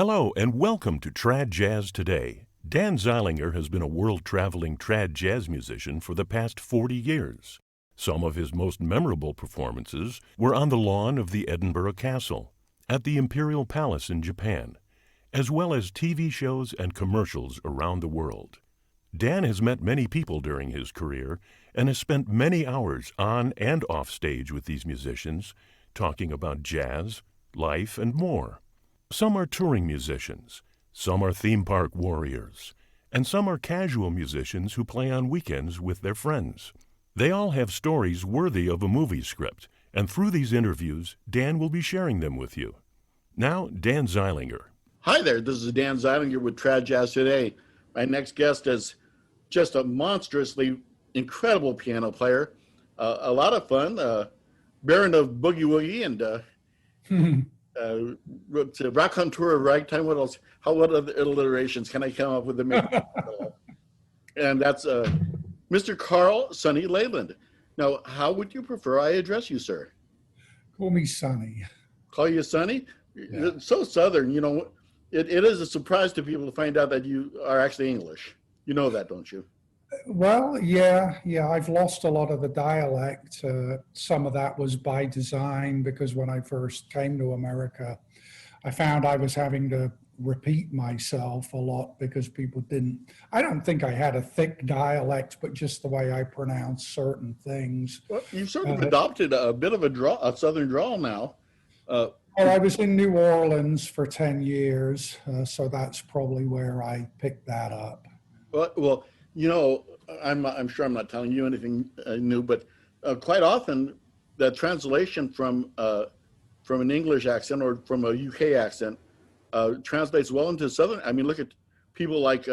Hello and welcome to Trad Jazz Today. Dan Zeilinger has been a world-traveling trad jazz musician for the past 40 years. Some of his most memorable performances were on the lawn of the Edinburgh Castle, at the Imperial Palace in Japan, as well as TV shows and commercials around the world. Dan has met many people during his career and has spent many hours on and off stage with these musicians, talking about jazz, life, and more. Some are touring musicians, some are theme park warriors, and some are casual musicians who play on weekends with their friends. They all have stories worthy of a movie script, and through these interviews, Dan will be sharing them with you. Now, Dan Zeilinger. Hi there, this is Dan Zeilinger with Trad Jazz Today. My next guest is just a monstrously incredible piano player, a lot of fun, Baron of Boogie-Woogie and raconteur of ragtime. What else? What other alliterations can I come up with to make? And that's Mr. Carl Sonny Leyland. Now, how would you prefer I address you, sir? Call me Sonny. Call you Sonny? Yeah. It's so Southern, you know. It is a surprise to people to find out that you are actually English. You know that, don't you? Well, yeah. I've lost a lot of the dialect. Some of that was by design because when I first came to America, I found I was having to repeat myself a lot because people didn't. I don't think I had a thick dialect, but just the way I pronounce certain things. Well, you've sort of adopted a bit of a Southern drawl now. Well, I was in New Orleans for 10 years, so that's probably where I picked that up. Well, you know, I'm sure I'm not telling you anything new, but quite often the translation from an English accent or from a UK accent translates well into Southern. I mean, look at people like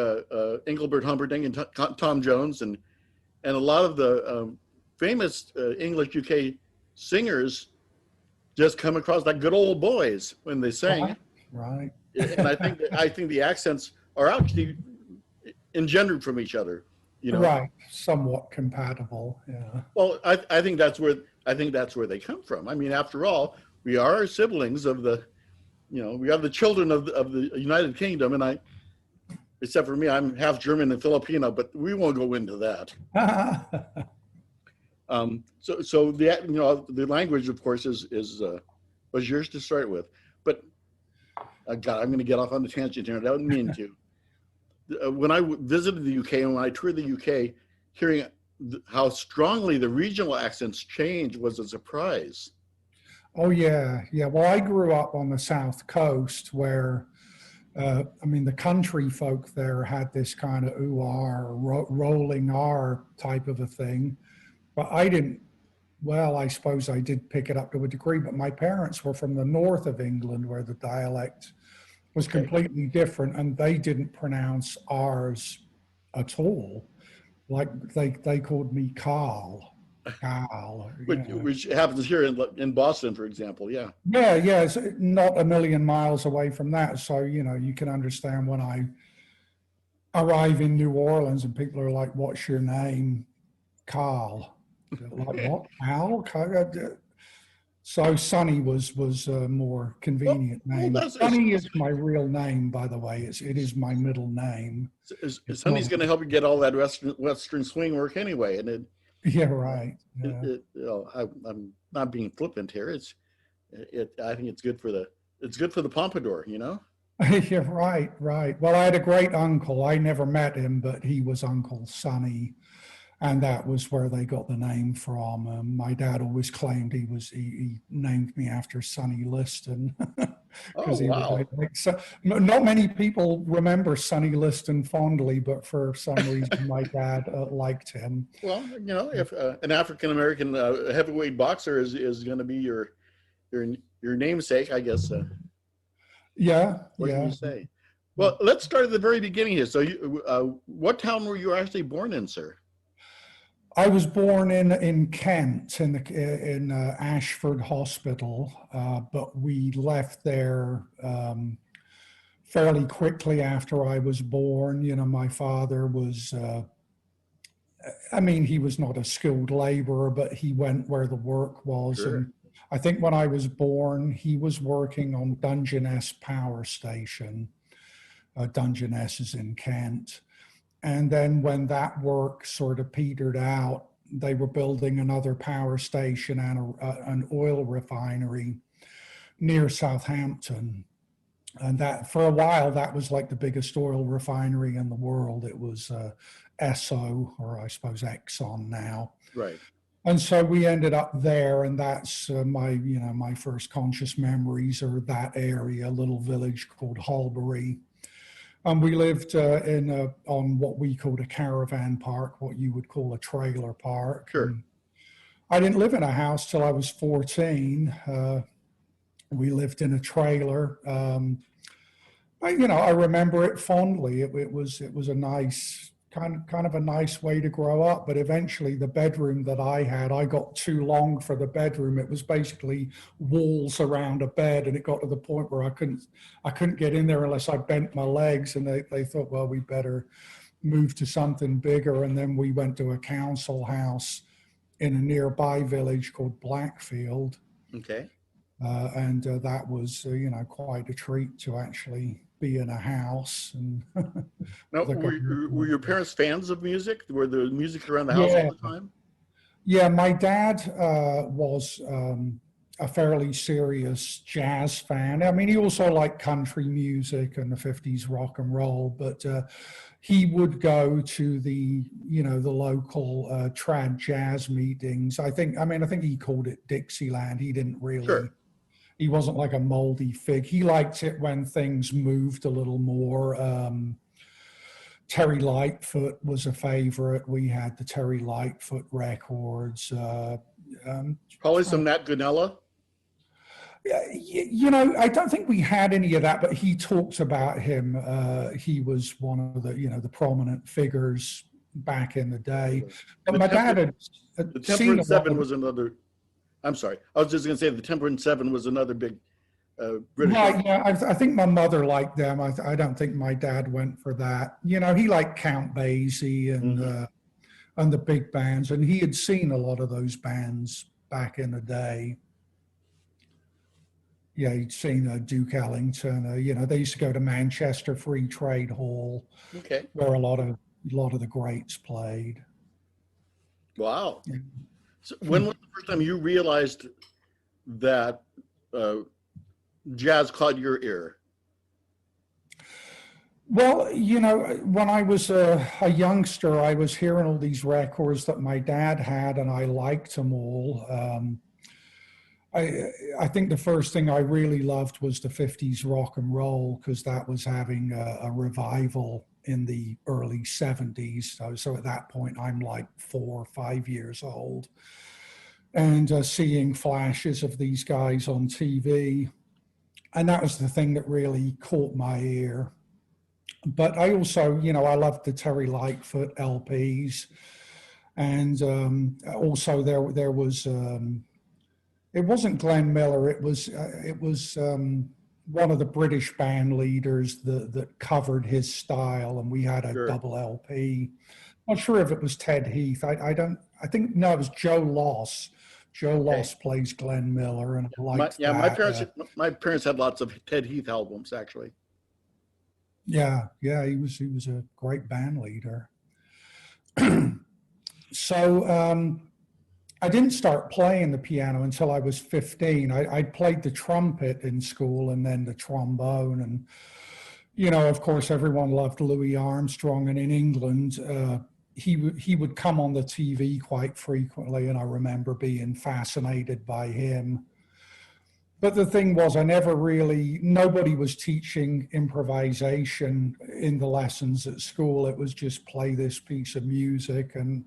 Engelbert Humperdinck and Tom Jones and a lot of the famous English UK singers just come across like good old boys when they sing. Right. And I think the accents are actually engendered from each other, you know. Right, somewhat compatible. Yeah. Well, I think that's where they come from. I mean, after all, we are siblings of the, you know, we are the children of the United Kingdom, and except for me, I'm half German and Filipino, but we won't go into that. So the, you know, the language, of course, was yours to start with, but God, I'm going to get off on the tangent here. I don't mean to. When I visited the UK and when I toured the UK, hearing how strongly the regional accents change was a surprise. Oh, yeah. Well, I grew up on the South Coast where, the country folk there had this kind of ooh-ah, rolling R type of a thing. But I didn't, well, I suppose I did pick it up to a degree, but my parents were from the north of England where the dialect was completely different, and they didn't pronounce R's at all. Like they called me Carl. Which happens here in Boston, for example. Yeah. Yeah, it's not a million miles away from that. So, you know, you can understand when I arrive in New Orleans and people are like, "What's your name?" Carl. Like, what? Al? So Sonny was a more convenient name. Sonny is my real name, by the way. It is my middle name. Sonny's going to help you get all that Western swing work anyway, and yeah, right. Yeah. You know, I'm not being flippant here. I think it's good for the pompadour, you know. Yeah, right. Well, I had a great uncle. I never met him, but he was Uncle Sonny. And that was where they got the name from. My dad always claimed he named me after Sonny Liston. Oh, wow. Not many people remember Sonny Liston fondly, but for some reason my dad liked him. Well, you know, if an African-American heavyweight boxer is going to be your namesake, I guess. Yeah. What can you say? Well, let's start at the very beginning here. So what town were you actually born in, sir? I was born in Kent in Ashford Hospital, but we left there fairly quickly after I was born. You know, my father was, he was not a skilled laborer, but he went where the work was. Sure. And I think when I was born, he was working on Dungeness Power Station. Dungeness is in Kent. And then when that work sort of petered out, they were building another power station and an oil refinery near Southampton. And that for a while, that was like the biggest oil refinery in the world. It was Esso, or I suppose Exxon now. Right. And so we ended up there, and that's my first conscious memories are that area, a little village called Holbury. And we lived on what we called a caravan park, what you would call a trailer park. Sure. And I didn't live in a house till I was 14. We lived in a trailer. I remember it fondly. It was a nice kind of a nice way to grow up. But eventually, the bedroom that I had, I got too long for the bedroom. It was basically walls around a bed, and it got to the point where I couldn't get in there unless I bent my legs. And they thought, well, we better move to something bigger. And then we went to a council house in a nearby village called Blackfield. Okay. And that was, quite a treat to actually be in a house. And now, were your parents fans of music? Were the music around the house all the time? Yeah, my dad was a fairly serious jazz fan. I mean, he also liked country music and the 50s rock and roll, but he would go to the local trad jazz meetings. I think he called it Dixieland. He didn't really. Sure. He wasn't like a moldy fig. He liked it when things moved a little more. Terry Lightfoot was a favorite. We had the Terry Lightfoot records. Probably some Nat Gunella. I don't think we had any of that, but he talked about him. He was one of the prominent figures back in the day. But my dad had the Temperance Seven was another. I'm sorry. I was just going to say the Temperance Seven was another big British. Right, yeah, I think my mother liked them. I don't think my dad went for that. He liked Count Basie and the big bands, and he had seen a lot of those bands back in the day. Yeah, he'd seen Duke Ellington. They used to go to Manchester Free Trade Hall, okay, where a lot of the greats played. Wow. Yeah. So when was the first time you realized that jazz caught your ear? Well, when I was a youngster, I was hearing all these records that my dad had, and I liked them all. I think the first thing I really loved was the 50s rock and roll, because that was having a revival in the early 70s. So at that point, I'm like 4 or 5 years old, and seeing flashes of these guys on TV. And that was the thing that really caught my ear. But I also, I loved the Terry Lightfoot LPs. And also there was, it wasn't Glenn Miller, it was one of the British band leaders that covered his style, and we had a Sure. double LP. Not sure if it was Ted Heath. It was Joe Loss. Joe Loss plays Glenn Miller, and I liked that. My parents had lots of Ted Heath albums, actually. Yeah, he was a great band leader. So I didn't start playing the piano until I was 15. I played the trumpet in school, and then the trombone. And, of course, everyone loved Louis Armstrong. And in England, he would come on the TV quite frequently. And I remember being fascinated by him. But the thing was, nobody was teaching improvisation in the lessons at school. It was just play this piece of music. And,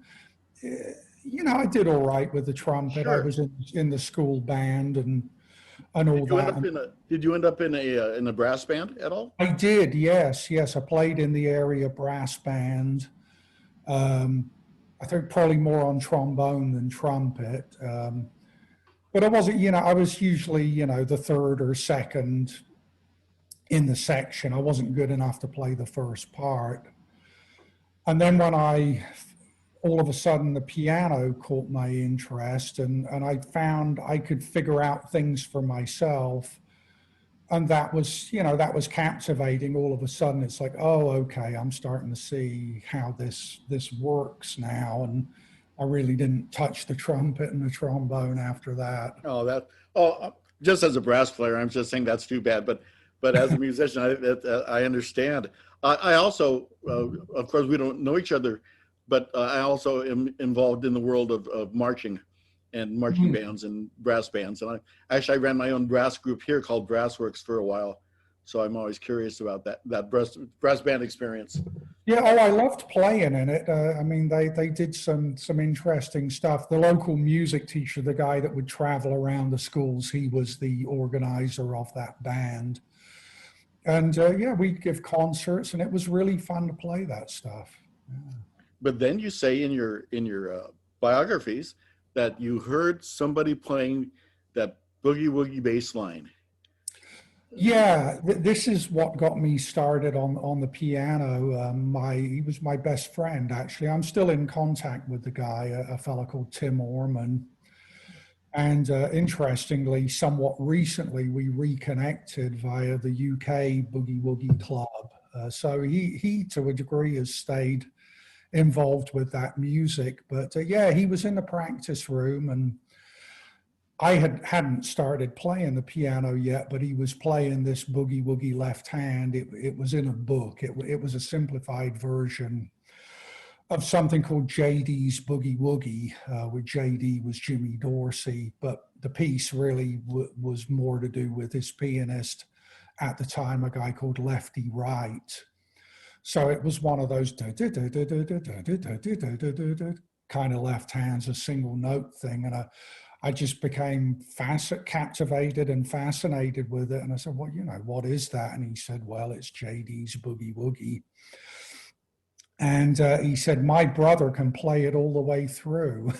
I did all right with the trumpet. Sure. I was in the school band and all that. Did you end up in a brass band at all? I did, yes. I played in the area brass band. I think probably more on trombone than trumpet. But I wasn't, I was usually, the third or second in the section. I wasn't good enough to play the first part. And then when I all of a sudden the piano caught my interest, and I found I could figure out things for myself. And that was, that was captivating. All of a sudden it's like, oh, okay, I'm starting to see how this works now. And I really didn't touch the trumpet and the trombone after that. Just as a brass player, I'm just saying that's too bad. But as a musician, I understand. I also, of course, we don't know each other, but I also am involved in the world of marching and marching bands and brass bands. And I ran my own brass group here called Brassworks for a while. So I'm always curious about that brass band experience. Yeah, oh, I loved playing in it. I mean, they did some interesting stuff. The local music teacher, the guy that would travel around the schools, he was the organizer of that band. And yeah, we'd give concerts, and it was really fun to play that stuff. Yeah. But then you say in your biographies that you heard somebody playing that boogie-woogie bass line. Yeah, this is what got me started on the piano. He was my best friend, actually. I'm still in contact with the guy, a fellow called Tim Orman. And interestingly, somewhat recently, we reconnected via the UK Boogie-Woogie Club. So he, to a degree, has stayed involved with that music. But yeah, he was in the practice room, and I hadn't started playing the piano yet, but he was playing this boogie-woogie left hand. It was in a book. It was a simplified version of something called JD's Boogie-Woogie, where JD was Jimmy Dorsey, but the piece really was more to do with his pianist at the time, a guy called Lefty Wright. So it was one of those kind of left hands, a single note thing. And I just became captivated and fascinated with it. And I said, well, what is that? And he said, well, it's JD's Boogie-Woogie. And he said, my brother can play it all the way through,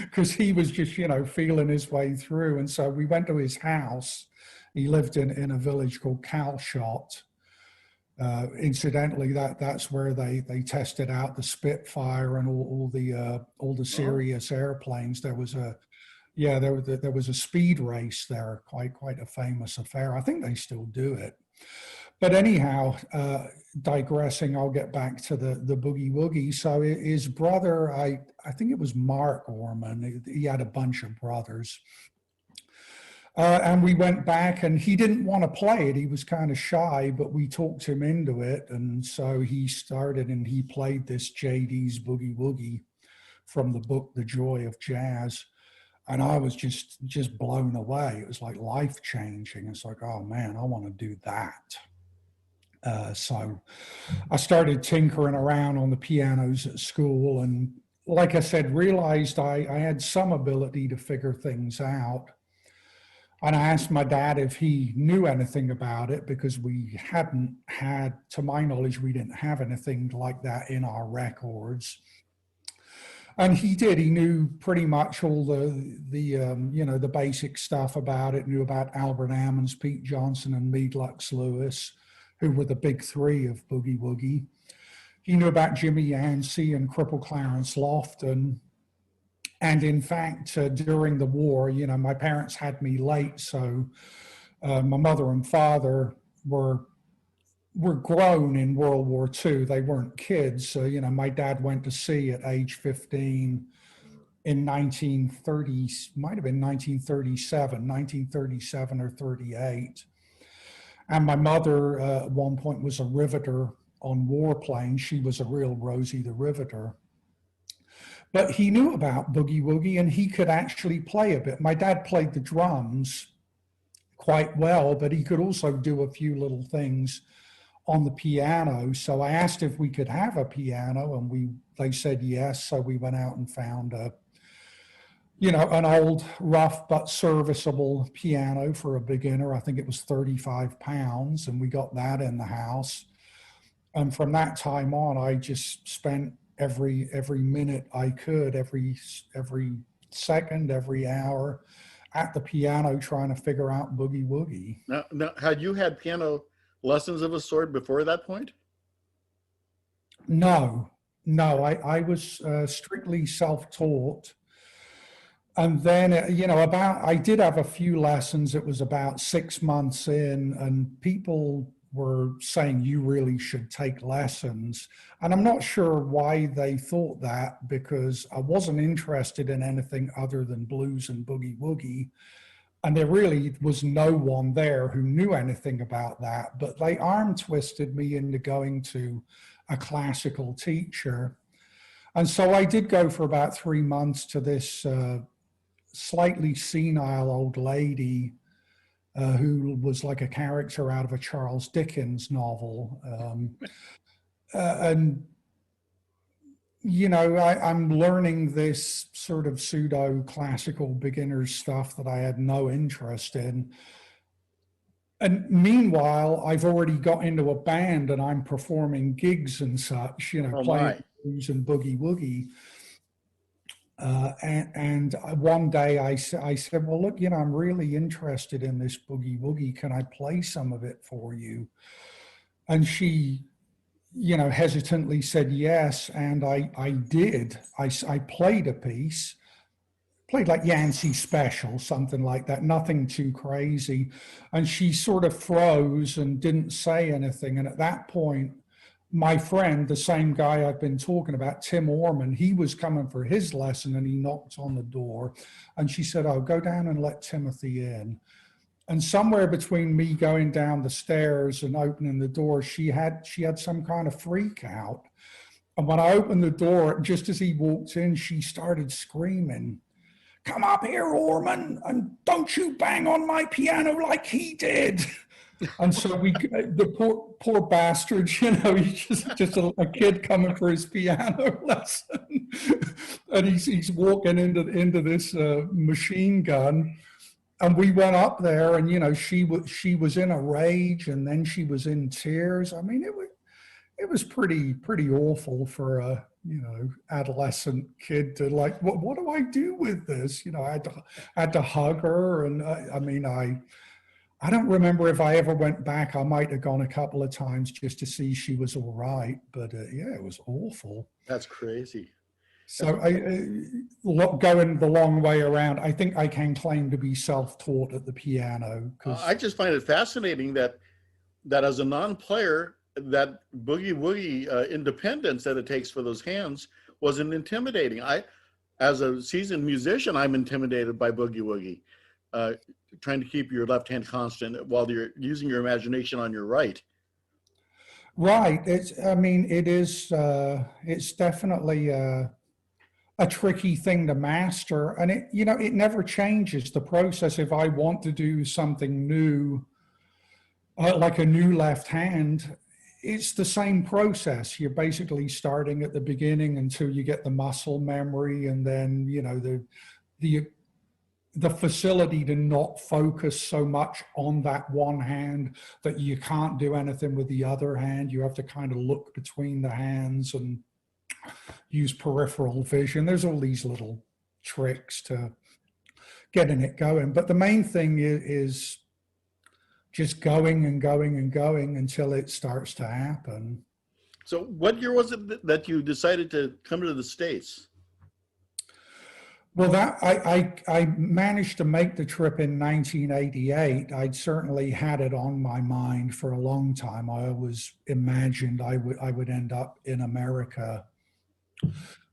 because he was just, feeling his way through. And so we went to his house. He lived in a village called Calshot. Incidentally, that's where they tested out the Spitfire and all the serious airplanes. There was a speed race there, quite a famous affair. I think they still do it. But anyhow, digressing, I'll get back to the boogie-woogie. So his brother, I think it was Mark Orman, he had a bunch of brothers. And we went back, and he didn't want to play it. He was kind of shy, but we talked him into it. And so he started, and he played this JD's Boogie-Woogie from the book, The Joy of Jazz. And I was just blown away. It was like life-changing. It's like, oh man, I want to do that. So I started tinkering around on the pianos at school, and like I said, realized I had some ability to figure things out. And I asked my dad if he knew anything about it, because we hadn't had, to my knowledge, we didn't have anything like that in our records. And he did. He knew pretty much all the basic stuff about it. Knew about Albert Ammons, Pete Johnson, and Meade Lux Lewis, who were the big three of boogie-woogie. He knew about Jimmy Yancey and Cripple Clarence Lofton. And in fact, during the war, my parents had me late, so my mother and father were grown in World War II. They weren't kids. So, my dad went to sea at age 15 in 1930, might have been 1937 or 38. And my mother at one point was a riveter on warplanes. She was a real Rosie the Riveter. But he knew about boogie-woogie, and he could actually play a bit. My dad played the drums quite well, but he could also do a few little things on the piano. So I asked if we could have a piano, and they said yes. So we went out and found an old rough but serviceable piano for a beginner. I think it was 35 pounds, and we got that in the house. And from that time on, I just spent every minute I could, every second, every hour at the piano trying to figure out boogie-woogie. Now, had you had piano lessons of a sort before that point? No, No, I was strictly self-taught. And then, I did have a few lessons. It was about 6 months in, and people were saying you really should take lessons. And I'm not sure why they thought that, because I wasn't interested in anything other than blues and boogie-woogie. And there really was no one there who knew anything about that, but they arm twisted me into going to a classical teacher. And so I did go for about 3 months to this slightly senile old lady who was like a character out of a Charles Dickens novel. And I'm learning this sort of pseudo classical beginner stuff that I had no interest in. And meanwhile, I've already got into a band and I'm performing gigs and such, playing blues and boogie-woogie. And one day I said, well, look, I'm really interested in this boogie-woogie. Can I play some of it for you? And she, hesitantly said yes. And I did. I played a piece, played like Yancey Special, something like that, nothing too crazy. And she sort of froze and didn't say anything. And at that point, my friend, the same guy I've been talking about, Tim Orman, he was coming for his lesson and he knocked on the door. And she said, oh, go down and let Timothy in. And somewhere between me going down the stairs and opening the door, she had some kind of freak out. And when I opened the door, just as he walked in, she started screaming, come up here, Orman, and don't you bang on my piano like he did. And so the poor bastard, he's just a kid coming for his piano lesson. And he's walking into this machine gun. And we went up there and, she was in a rage and then she was in tears. I mean, it was pretty awful for a, adolescent kid to like, what do I do with this? I had to hug her. And I don't remember if I ever went back. I might have gone a couple of times just to see she was all right. But it was awful. That's crazy. So going the long way around, I think I can claim to be self-taught at the piano. I just find it fascinating that as a non-player, that boogie-woogie independence that it takes for those hands wasn't intimidating. As a seasoned musician, I'm intimidated by boogie-woogie, trying to keep your left hand constant while you're using your imagination on your right. Right. It's definitely a tricky thing to master, and it never changes the process. If I want to do something new, like a new left hand, it's the same process. You're basically starting at the beginning until you get the muscle memory, and then the facility to not focus so much on that one hand that you can't do anything with the other hand. You have to kind of look between the hands and use peripheral vision. There's all these little tricks to getting it going. But the main thing is just going and going and going until it starts to happen. So what year was it that you decided to come to the States? Well, that I managed to make the trip in 1988. I'd certainly had it on my mind for a long time. I always imagined I would end up in America.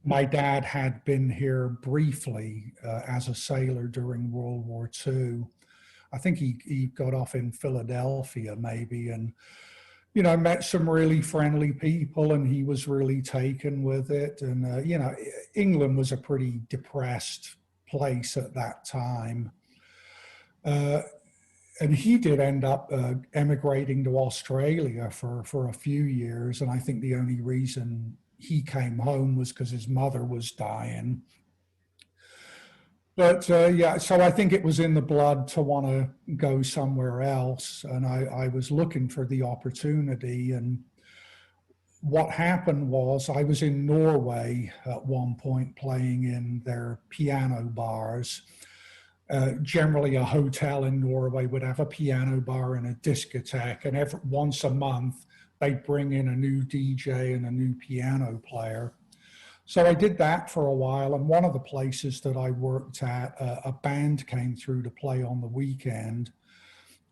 My dad had been here briefly as a sailor during World War II. I think he got off in Philadelphia maybe, and met some really friendly people, and he was really taken with it. And England was a pretty depressed place at that time. And he did end up emigrating to Australia for a few years. And I think the only reason he came home was because his mother was dying. But so I think it was in the blood to want to go somewhere else. And I was looking for the opportunity. And what happened was I was in Norway at one point playing in their piano bars. Generally, a hotel in Norway would have a piano bar and a discotheque. And once a month, they'd bring in a new DJ and a new piano player. So I did that for a while, and one of the places that I worked at, a band came through to play on the weekend,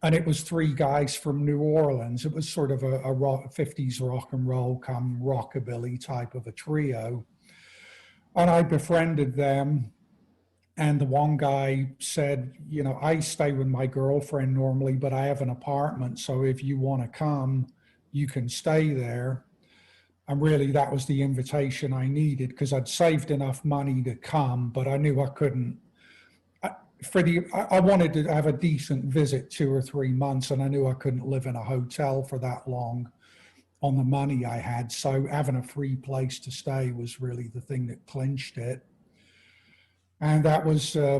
and it was three guys from New Orleans. It was sort of a 50s rock and roll come rockabilly type of a trio. And I befriended them. And the one guy said, you know, I stay with my girlfriend normally, but I have an apartment. So if you want to come, you can stay there. And really, that was the invitation I needed, because I'd saved enough money to come, but I knew I couldn't. I wanted to have a decent visit, 2 or 3 months, and I knew I couldn't live in a hotel for that long on the money I had. So having a free place to stay was really the thing that clinched it. And that was, I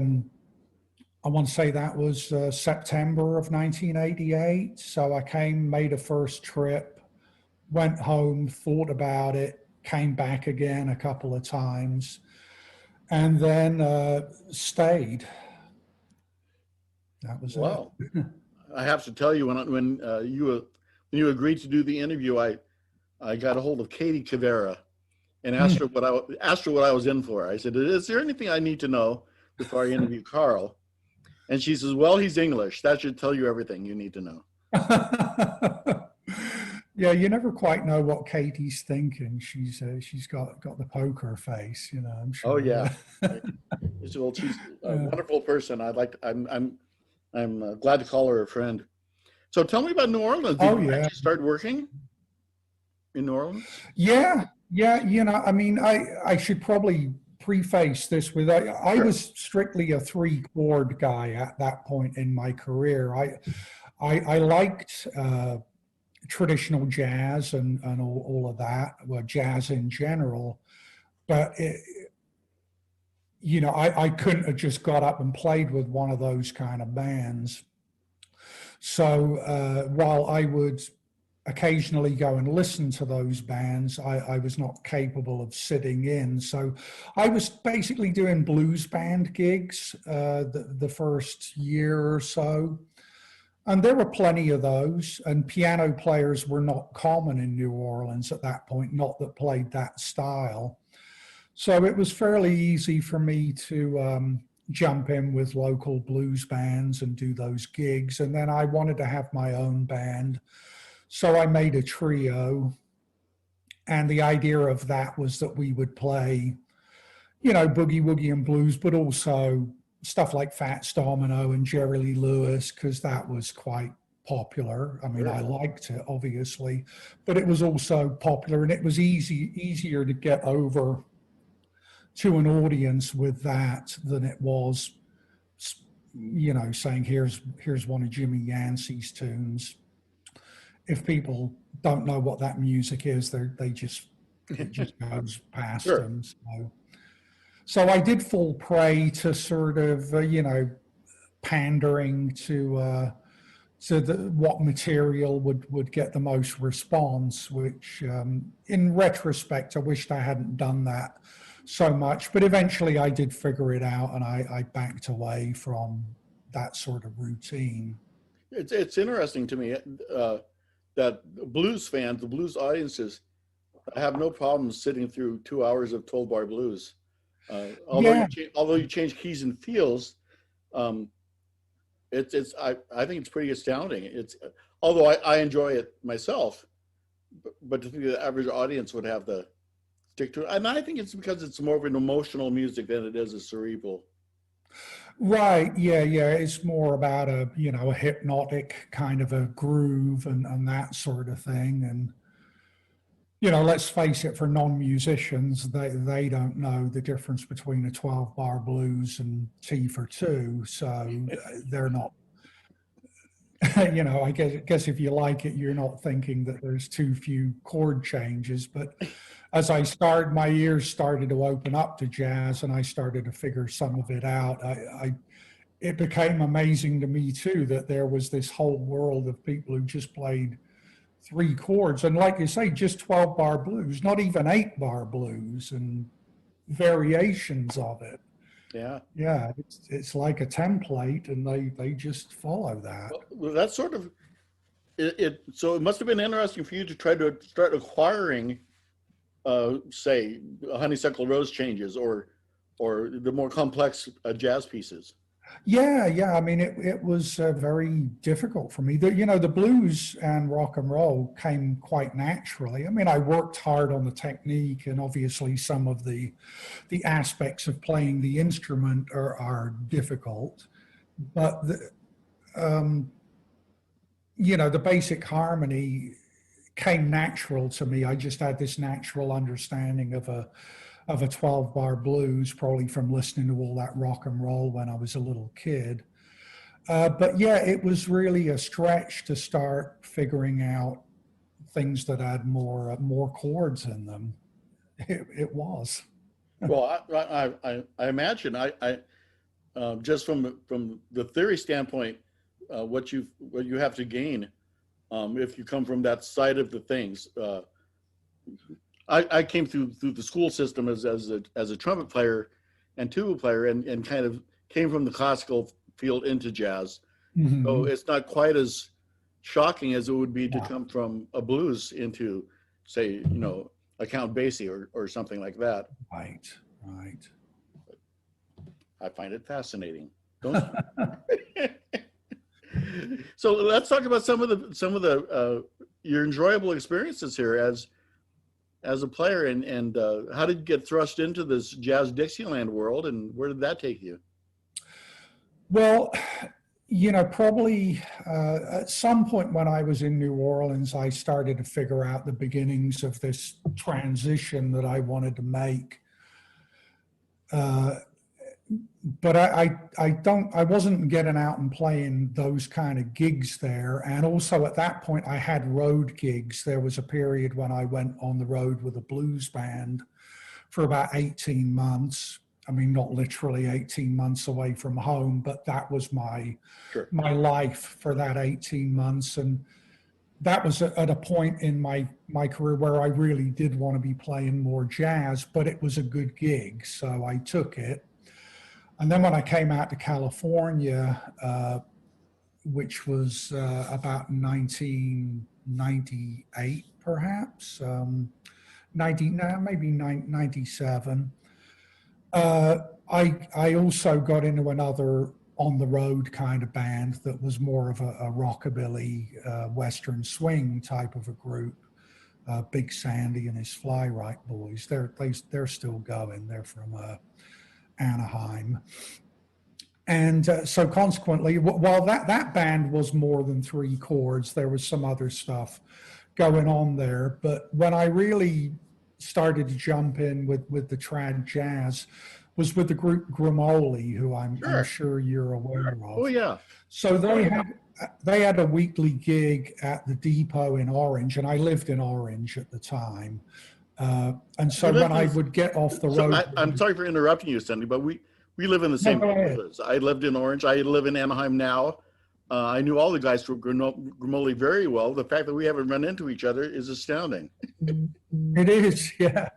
want to say that was September of 1988. So I came, made a first trip, went home, thought about it, came back again a couple of times, and then stayed. That was wow. It. I have to tell you, when you agreed to do the interview, I got a hold of Katie Cavera and asked her what I was in for. I said, "Is there anything I need to know before I interview Carl?" And she says, "Well, he's English. That should tell you everything you need to know." Yeah, you never quite know what Katie's thinking. She's got the poker face, you know. I'm sure. Oh yeah, she's a wonderful person. I'm glad to call her a friend. So tell me about New Orleans. Did you actually start working in New Orleans? Yeah. You know, I mean, I should probably preface this with I Sure. was strictly a 3-chord guy at that point in my career. I liked traditional jazz and all of that, well, jazz in general, but you know, I couldn't have just got up and played with one of those kind of bands. So while I would occasionally go and listen to those bands, I was not capable of sitting in. So I was basically doing blues band gigs the first year or so. And there were plenty of those, and piano players were not common in New Orleans at that point, not that played that style. So it was fairly easy for me to jump in with local blues bands and do those gigs. And then I wanted to have my own band. So I made a trio. And the idea of that was that we would play, you know, boogie-woogie and blues, but also stuff like Fats Domino and Jerry Lee Lewis, because that was quite popular. I mean, I liked it, obviously, but it was also popular, and it was easier to get over to an audience with that than it was, you know, saying here's one of Jimmy Yancey's tunes. If people don't know what that music is, it just goes past them. So I did fall prey to sort of you know, pandering to what material would get the most response, which in retrospect I wished I hadn't done that so much, but eventually I did figure it out, and I backed away from that sort of routine. It's interesting to me that blues fans, the blues audiences, have no problem sitting through 2 hours of 12-bar blues. Although you change keys and feels, I think it's pretty astounding. Although I enjoy it myself, but to think the average audience would have to stick to it, and I think it's because it's more of an emotional music than it is a cerebral. Right. Yeah. It's more about a hypnotic kind of a groove and that sort of thing. And, you know, let's face it, for non-musicians, they don't know the difference between a 12-bar blues and T for 2. So they're not, you know, I guess if you like it, you're not thinking that there's too few chord changes. But as my ears started to open up to jazz, and I started to figure some of it out, it became amazing to me too that there was this whole world of people who just played 3 chords, and like you say, just 12-bar blues, not even 8-bar blues, and variations of it. Yeah, it's like a template, and they just follow that. Well, that's sort of it. So it must have been interesting for you to try to start acquiring say Honeysuckle Rose changes or the more complex jazz pieces? Yeah. I mean, it was very difficult for me. The blues and rock and roll came quite naturally. I mean, I worked hard on the technique, and obviously some of the aspects of playing the instrument are difficult, but the basic harmony came natural to me. I just had this natural understanding of a 12-bar blues, probably from listening to all that rock and roll when I was a little kid. But yeah, it was really a stretch to start figuring out things that had more chords in them. It was. Well, I imagine just from the theory standpoint, what you have to gain if you come from that side of the things. I came through the school system as a trumpet player and tuba player, and kind of came from the classical field into jazz. Mm-hmm. So it's not quite as shocking as it would be to come from a blues into, say, a Count Basie or something like that. Right. I find it fascinating. Don't you? So let's talk about some of the your enjoyable experiences here as a player, and how did you get thrust into this jazz Dixieland world, and where did that take you? Well, probably at some point when I was in New Orleans, I started to figure out the beginnings of this transition that I wanted to make. But I wasn't getting out and playing those kind of gigs there. And also at that point, I had road gigs. There was a period when I went on the road with a blues band for about 18 months. I mean, not literally 18 months away from home, but that was my life for that 18 months. And that was at a point in my career where I really did want to be playing more jazz, but it was a good gig, so I took it. And then when I came out to California, which was about 1998, perhaps, maybe 97, I also got into another on-the-road kind of band that was more of a rockabilly, Western swing type of a group. Big Sandy and his Fly Right Boys. They're still going. They're from Anaheim. And so consequently, while that band was more than three chords, there was some other stuff going on there. But when I really started to jump in with the trad jazz was with the group Grimoli, who I'm sure you're aware of. Oh yeah. So they had a weekly gig at the Depot in Orange, and I lived in Orange at the time. And so when I would get off the road, I'm sorry for interrupting you, Sonny, but we live in the same neighborhoods. I lived in Orange. I live in Anaheim now. I knew all the guys from Grimoli very well. The fact that we haven't run into each other is astounding. It is, yeah.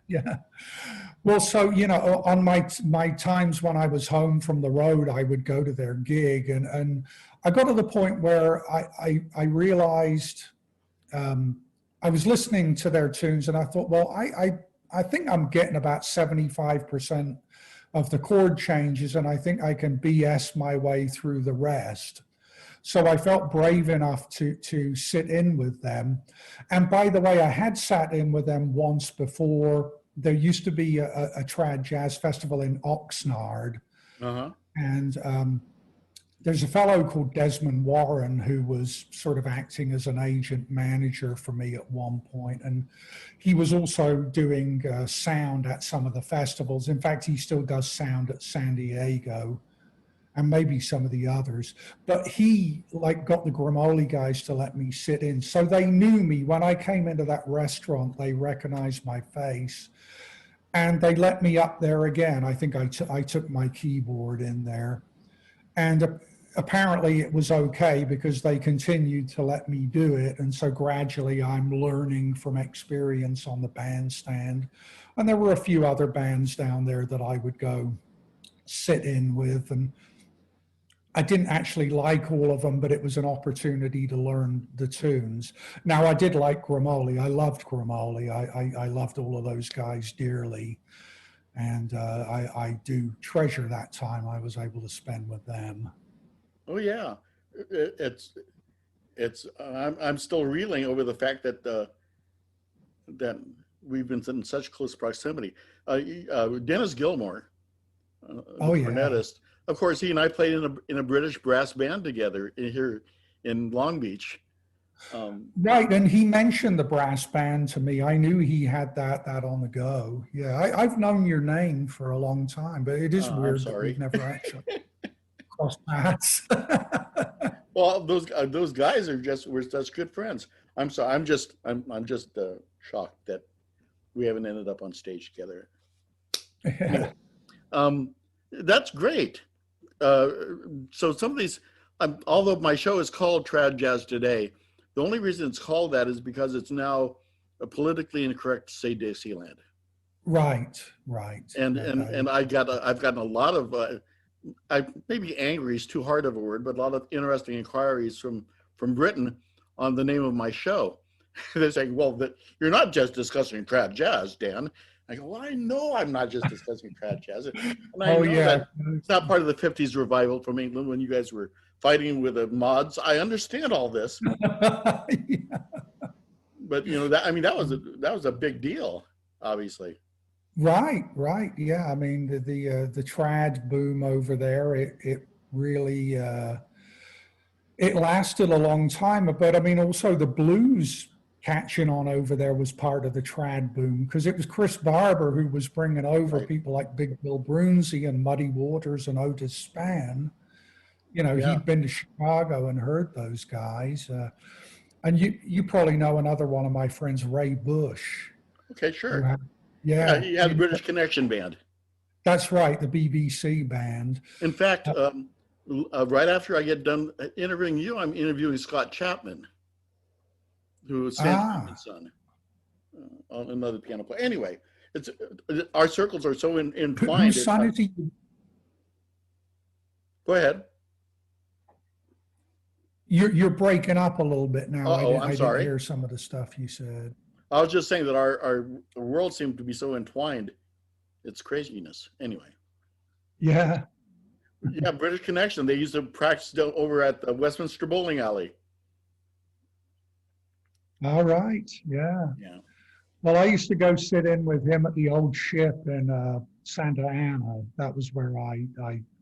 Well, so, on my times when I was home from the road, I would go to their gig, and I got to the point where I realized I was listening to their tunes, and I thought, well, I think I'm getting about 75% of the chord changes, and I think I can BS my way through the rest. So I felt brave enough to sit in with them. And by the way, I had sat in with them once before. There used to be a trad jazz festival in Oxnard. And there's a fellow called Desmond Warren who was sort of acting as an agent manager for me at one point. And he was also doing sound at some of the festivals. In fact, he still does sound at San Diego and maybe some of the others. But he got the Grimoli guys to let me sit in. So they knew me. When I came into that restaurant, they recognized my face. And they let me up there again. I think I took my keyboard in there. And apparently it was okay because they continued to let me do it. And so gradually I'm learning from experience on the bandstand. And there were a few other bands down there that I would go sit in with. And I didn't actually like all of them, but it was an opportunity to learn the tunes. Now, I did like Grimaldi. I loved Grimaldi. I loved all of those guys dearly. And I do treasure that time I was able to spend with them. Oh yeah, it's I'm still reeling over the fact that that we've been in such close proximity. Dennis Gilmore, Oh the yeah, cornetist, of course, he and I played in a British brass band together here in Long Beach. right. And he mentioned the brass band to me. I knew he had that on the go. Yeah, I've known your name for a long time, but it is I'm weird that sorry. we've never actually crossed paths. Well, those guys we're such good friends. I'm sorry. I'm just shocked that we haven't ended up on stage together. Anyway, that's great. So some of these, although my show is called Trad Jazz Today, the only reason it's called that is because it's now politically incorrect to say Dixieland. Right. And I've gotten a lot of maybe angry is too hard of a word, but a lot of interesting inquiries from Britain on the name of my show. They're saying, well, you're not just discussing trad jazz, Dan. I go, well, I know I'm not just discussing trad jazz. And I know that it's not part of the 50s revival from England when you guys were fighting with the mods. I understand all this. Yeah. But that was a big deal, obviously. Right. Yeah. I mean, the trad boom over there, it really it lasted a long time. But I mean, also the blues catching on over there was part of the trad boom, because it was Chris Barber who was bringing over people like Big Bill Brunsey and Muddy Waters and Otis Spann. He'd been to Chicago and heard those guys. And you probably know another one of my friends, Ray Bush. Okay, sure. He had the British Connection band. That's right, the BBC band. In fact, right after I get done interviewing you, I'm interviewing Scott Chapman, who is Stan Chapman's son, on another piano player. Anyway, our circles are so entwined. Whose son is he? Go ahead. You're breaking up a little bit now. I'm sorry. I didn't hear some of the stuff you said. I was just saying that our world seemed to be so entwined. It's craziness. Anyway. Yeah. Yeah, British Connection. They used to practice over at the Westminster Bowling Alley. All right. Yeah. Well, I used to go sit in with him at the old ship in Santa Ana. That was where I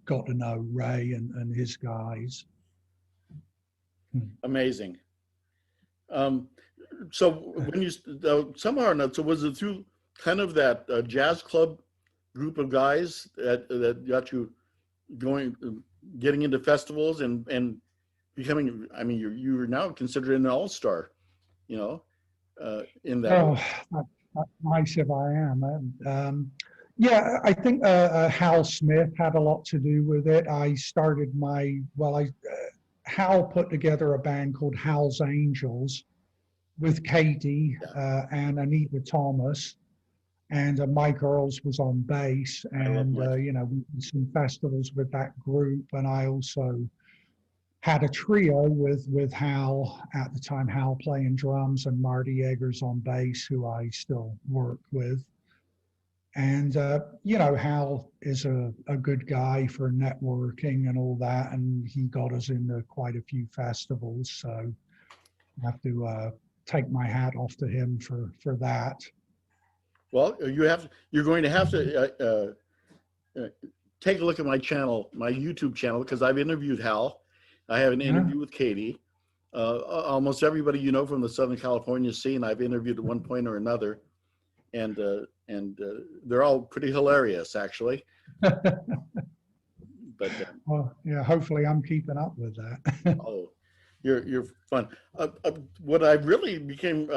got to know Ray and his guys. Amazing. So when you somehow or another, so was it through kind of that jazz club group of guys that got you getting into festivals and becoming? I mean, you're now considered an all-star, in that. Oh, that's nice if I am. Yeah, I think Hal Smith had a lot to do with it. I started Hal put together a band called Hal's Angels with Katie and Anita Thomas, and Mike Earls was on bass, and we did some festivals with that group. And I also had a trio with Hal at the time, Hal playing drums and Marty Eggers on bass, who I still work with. And, Hal is a good guy for networking and all that. And he got us into quite a few festivals. So I have to take my hat off to him for that. Well, you're going to have to take a look at my channel, my YouTube channel, because I've interviewed Hal. I have an interview with Katie. Almost everybody from the Southern California scene I've interviewed at one point or another. And they're all pretty hilarious, actually. But well, yeah, hopefully I'm keeping up with that. Oh, you're fun. What I really became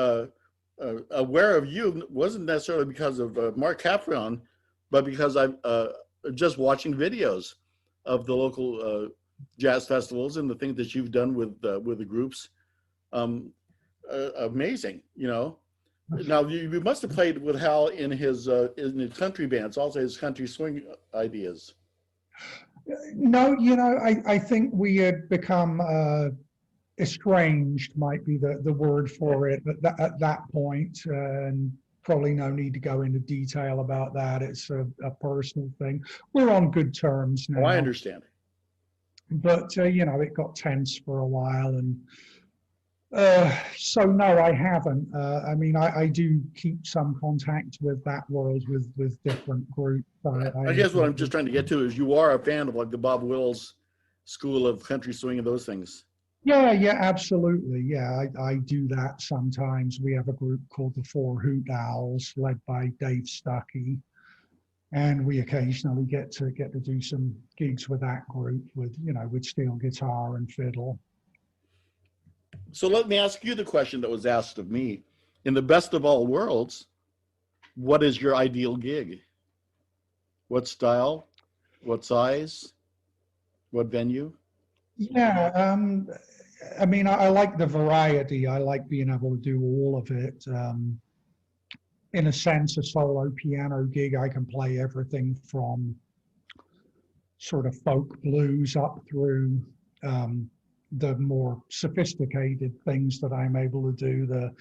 aware of you wasn't necessarily because of Mark Caprion, but because I'm just watching videos of the local jazz festivals and the things that you've done with the groups. Amazing, Now you must have played with Hal in his country bands, also his country swing ideas. No, I think we had become estranged, might be the word for it at that point, and probably no need to go into detail about that. It's a personal thing. We're on good terms now. Oh, I understand. But, it got tense for a while. And so, no, I haven't. I mean, I do keep some contact with that world, with different groups. I guess what I'm just trying to get to is you are a fan of like the Bob Wills school of country swing and those things. Yeah, absolutely. Yeah, I do that sometimes. We have a group called the Four Hoot Owls, led by Dave Stuckey, and we occasionally get to do some gigs with that group with steel guitar and fiddle. So let me ask you the question that was asked of me. In the best of all worlds, what is your ideal gig? What style? What size? What venue? Yeah, I mean, I like the variety. I like being able to do all of it. In a sense, a solo piano gig, I can play everything from sort of folk blues up through the more sophisticated things that I'm able to do.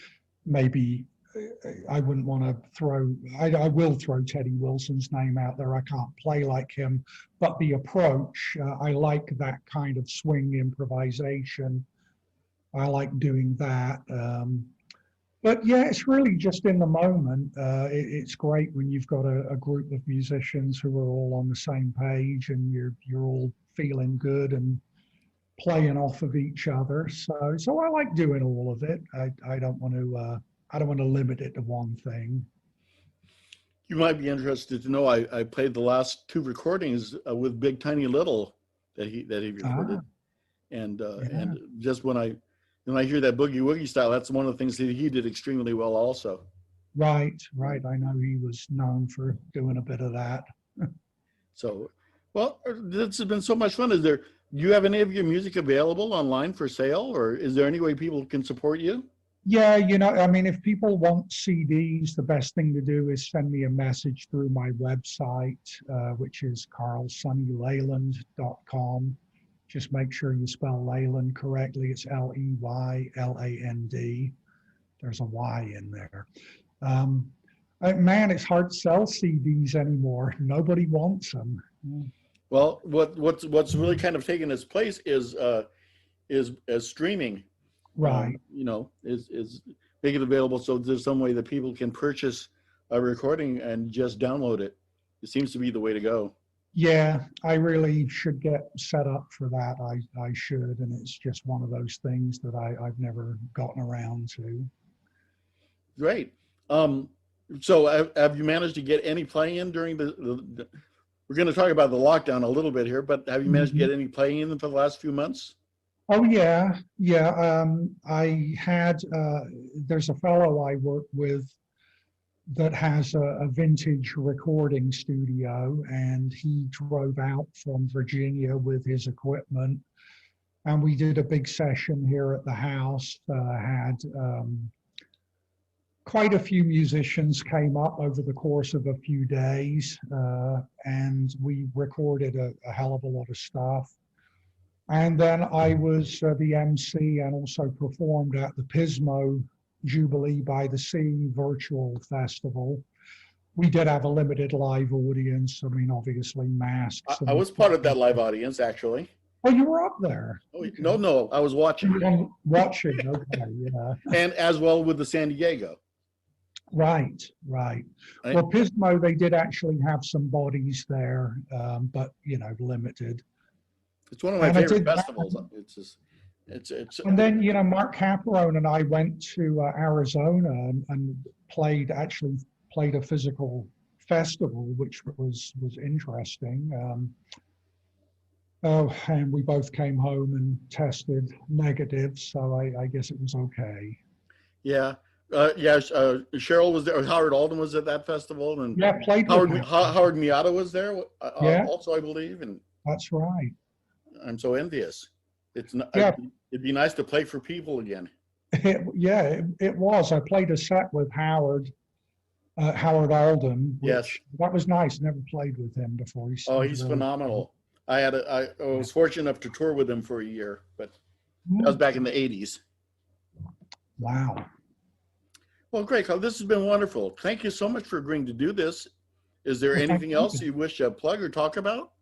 Maybe I wouldn't want to I will throw Teddy Wilson's name out there. I can't play like him, but the approach, I like that kind of swing improvisation. I like doing that. But yeah, it's really just in the moment. It's great when you've got a group of musicians who are all on the same page and you're all feeling good and playing off of each other. So I like doing all of it. I don't want to limit it to one thing. You might be interested to know I played the last two recordings with Big Tiny Little that he recorded, and just when I hear that boogie-woogie style, that's one of the things that he did extremely well also. Right. I know he was known for doing a bit of that. So, well, this has been so much fun. Do you have any of your music available online for sale, or is there any way people can support you? Yeah, I mean, if people want CDs, the best thing to do is send me a message through my website, which is carlsonnyleyland.com. Just make sure you spell Leyland correctly. It's Leyland. There's a Y in there. Man, it's hard to sell CDs anymore. Nobody wants them. Well, what's really kind of taken its place is streaming. Right. Is make it available so there's some way that people can purchase a recording and just download it. It seems to be the way to go. Yeah, I really should get set up for that. I should, and it's just one of those things that I've never gotten around to. Great. So have you managed to get any play in during the we're going to talk about the lockdown a little bit here, but have you managed to get any play in for the last few months? Oh, yeah. I had, there's a fellow I work with that has a vintage recording studio, and he drove out from Virginia with his equipment, and we did a big session here at the house. Had quite a few musicians came up over the course of a few days, and we recorded a hell of a lot of stuff. And then I was the MC and also performed at the Pismo Jubilee by the Sea virtual festival. We did have a limited live audience. I mean, obviously masks. I was part of that live audience, actually. Oh, you were up there? Oh, okay. No, I was watching. Watching, okay, yeah. And as well with the San Diego. Right. Well, Pismo, they did actually have some bodies there, but, limited. It's one of my favorite festivals. It's. And then Mark Caparone and I went to Arizona and played a physical festival, which was interesting. And we both came home and tested negative, so I guess it was okay. Yeah. Cheryl was there. Howard Alden was at that festival, and played. Howard Miata was there. Also, I believe, and that's right. I'm so envious. It'd be nice to play for people again. It was. I played a set with Howard Alden. Yes, that was nice. Never played with him before. He's phenomenal. I was fortunate enough to tour with him for a year, but that was back in the 80s. Wow. Well, great, Carl. This has been wonderful. Thank you so much for agreeing to do this. Is there Well, anything else you wish to plug or talk about?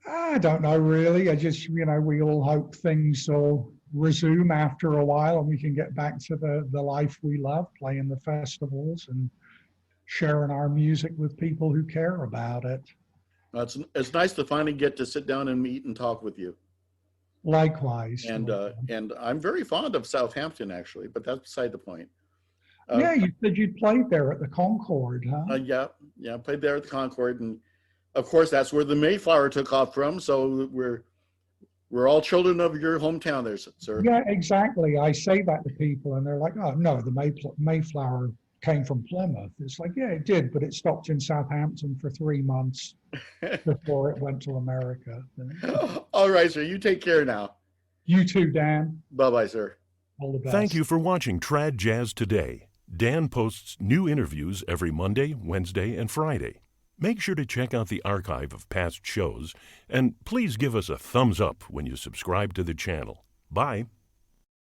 I don't know really. I just, we all hope things will resume after a while and we can get back to the life we love, playing the festivals and sharing our music with people who care about it. It's nice to finally get to sit down and meet and talk with you. Likewise. And I'm very fond of Southampton, actually, but that's beside the point. Yeah, you said you played there at the Concord, huh? Yeah, I played there at the Concord, and of course that's where the Mayflower took off from. So we're all children of your hometown, there, sir. Yeah, exactly. I say that to people, and they're like, "Oh no, the Mayflower came from Plymouth." It's like, yeah, it did, but it stopped in Southampton for 3 months before it went to America. All right, sir. You take care now. You too, Dan. Bye-bye, sir. All the best. Thank you for watching Trad Jazz Today. Dan posts new interviews every Monday, Wednesday, and Friday. Make sure to check out the archive of past shows, and please give us a thumbs up when you subscribe to the channel. Bye.